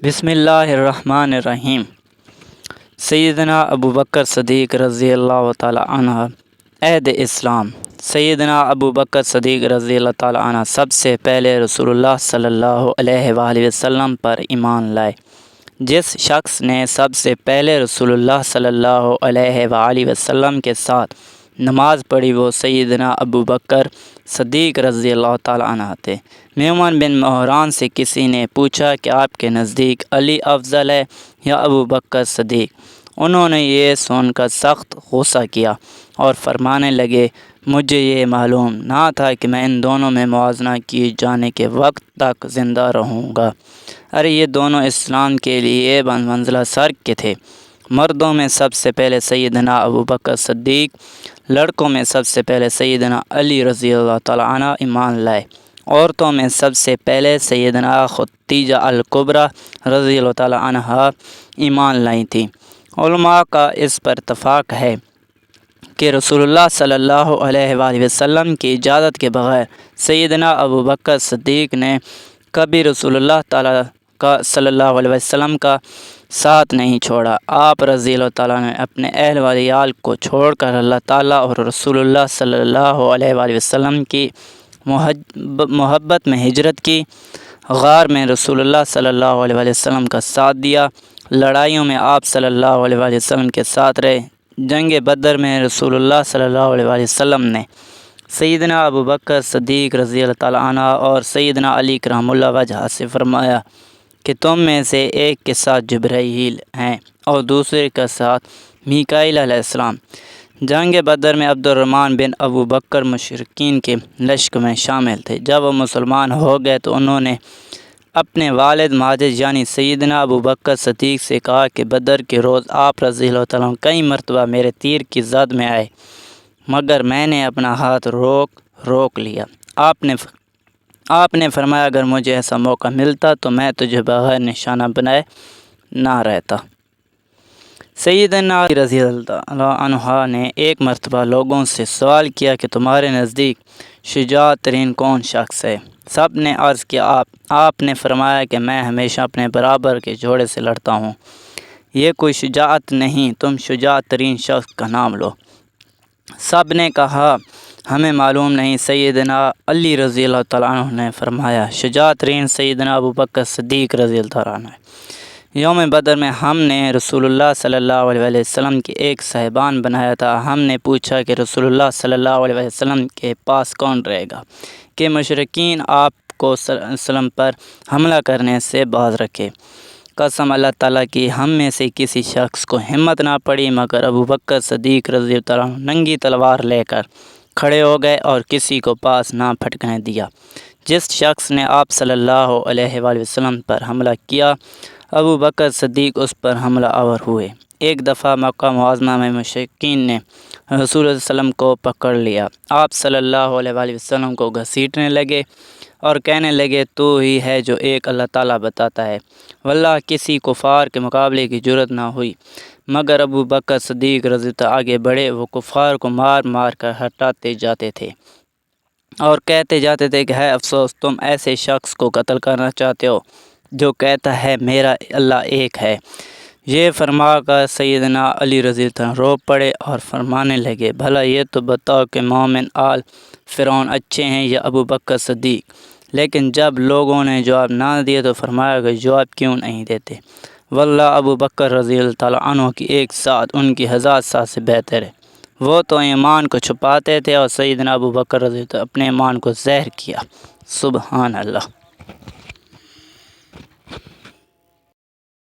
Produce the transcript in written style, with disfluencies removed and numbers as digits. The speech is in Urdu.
بسم اللہ الرحمن الرحیم۔ سیدنا ابو بکر صدیق رضی اللہ تعالی عنہ عہد اسلام۔ سیدنا ابو بکر صدیق رضی اللہ تعالی عنہ سب سے پہلے رسول اللہ صلی اللہ علیہ وآلہ وسلم پر ایمان لائے۔ جس شخص نے سب سے پہلے رسول اللہ صلی اللہ علیہ وآلہ وسلم کے ساتھ نماز پڑھی وہ سیدنا ابو بکر صدیق رضی اللہ تعالی عنہ تھے۔ میمون بن مہران سے کسی نے پوچھا کہ آپ کے نزدیک علی افضل ہے یا ابو بکر صدیق؟ انہوں نے یہ سن کر سخت غصہ کیا اور فرمانے لگے، مجھے یہ معلوم نہ تھا کہ میں ان دونوں میں موازنہ کیے جانے کے وقت تک زندہ رہوں گا۔ ارے یہ دونوں اسلام کے لیے منزلہ سر کے تھے۔ مردوں میں سب سے پہلے سیدنا ابو بکر صدیق، لڑکوں میں سب سے پہلے سیدنا علی رضی اللہ تعالی عنہ ایمان لائے۔ عورتوں میں سب سے پہلے سیدنا خدیجہ الکبریٰ رضی اللہ تعالی عنہ ایمان لائی تھیں۔ علماء کا اس پر اتفاق ہے کہ رسول اللہ صلی اللہ علیہ وآلہ وسلم کی اجازت کے بغیر سیدنا ابو بکر صدیق نے کبھی رسول اللہ تعالی کا صلی اللہ علیہ وسلم کا ساتھ نہیں چھوڑا۔ آپ رضی اللہ تعالیٰ نے اپنے اہل و عیال کو چھوڑ کر اللہ تعالیٰ اور رسول اللہ صلی اللہ علیہ وآلہ وسلم کی محبت میں ہجرت کی۔ غار میں رسول اللہ صلی اللہ علیہ وآلہ وسلم کا ساتھ دیا۔ لڑائیوں میں آپ صلی اللہ علیہ وآلہ وسلم کے ساتھ رہے۔ جنگ بدر میں رسول اللہ صلی اللہ علیہ وآلہ وسلم نے سیدنا ابو بکر صدیق رضی اللہ تعالیٰ عنہ اور سیدنا علی کرم اللہ وجہ سے فرمایا کہ تم میں سے ایک کے ساتھ جبرائیل ہیں اور دوسرے کے ساتھ میکائیل علیہ السلام۔ جنگ بدر میں عبد الرحمن بن ابو بکر مشرکین کے لشکر میں شامل تھے۔ جب وہ مسلمان ہو گئے تو انہوں نے اپنے والد ماجد یعنی سیدنا ابو بکر صدیق سے کہا کہ بدر کے روز آپ رضی اللہ عنہ کئی مرتبہ میرے تیر کی زد میں آئے مگر میں نے اپنا ہاتھ روک لیا۔ آپ نے فرمایا اگر مجھے ایسا موقع ملتا تو میں تجھے بغیر نشانہ بنائے نہ رہتا۔ سیدنا علی رضی اللہ عنہ نے ایک مرتبہ لوگوں سے سوال کیا کہ تمہارے نزدیک شجاع ترین کون شخص ہے؟ سب نے عرض کیا آپ نے فرمایا کہ میں ہمیشہ اپنے برابر کے جوڑے سے لڑتا ہوں۔ یہ کوئی شجاعت نہیں، تم شجاع ترین شخص کا نام لو۔ سب نے کہا ہمیں معلوم نہیں۔ سیدنا علی رضی اللہ تعالیٰ عنہ نے فرمایا شجاع ترین سیدنا ابو بکر صدیق رضی اللہ تعالیٰ عنہ۔ یوم بدر میں ہم نے رسول اللہ صلی اللہ علیہ وسلم کے ایک صاحبان بنایا تھا۔ ہم نے پوچھا کہ رسول اللہ صلی اللہ علیہ وسلم کے پاس کون رہے گا کہ مشرکین آپ کو وسلم پر حملہ کرنے سے باز رکھے۔ قسم اللہ تعالیٰ کی ہم میں سے کسی شخص کو ہمت نہ پڑی مگر ابو بکر صدیق رضی اللہ عنہ ننگی تلوار لے کر کھڑے ہو گئے اور کسی کو پاس نہ پھٹکنے دیا۔ جس شخص نے آپ صلی اللہ علیہ وآلہ وسلم پر حملہ کیا ابو بکر صدیق اس پر حملہ آور ہوئے۔ ایک دفعہ مکہ معظمہ میں مشرکین نے رسول اللہ صلی اللہ علیہ وسلم کو پکڑ لیا۔ آپ صلی اللہ علیہ وآلہ وسلم کو گھسیٹنے لگے اور کہنے لگے تو ہی ہے جو ایک اللہ تعالیٰ بتاتا ہے۔ واللہ کسی کفار کے مقابلے کی جرت نہ ہوئی مگر ابو بکر صدیق رضی اللہ عنہ آگے بڑھے۔ وہ کفار کو مار مار کر ہٹاتے جاتے تھے اور کہتے جاتے تھے کہ ہے افسوس تم ایسے شخص کو قتل کرنا چاہتے ہو جو کہتا ہے میرا اللہ ایک ہے۔ یہ فرما کر سیدنا علی رضی اللہ عنہ رو پڑے اور فرمانے لگے بھلا یہ تو بتاؤ کہ مومن آل فرعون اچھے ہیں یا ابو بکر صدیق؟ لیکن جب لوگوں نے جواب نہ دیے تو فرمایا کہ جواب کیوں نہیں دیتے؟ واللہ ابو بکر رضی اللہ تعالیٰ عنہ کی ایک ساتھ ان کی 1000 ساتھ سے بہتر ہے۔ وہ تو ایمان کو چھپاتے تھے اور سیدنا ابو بکر رضی اللہ عنہ اپنے ایمان کو ظاہر کیا۔ سبحان اللہ۔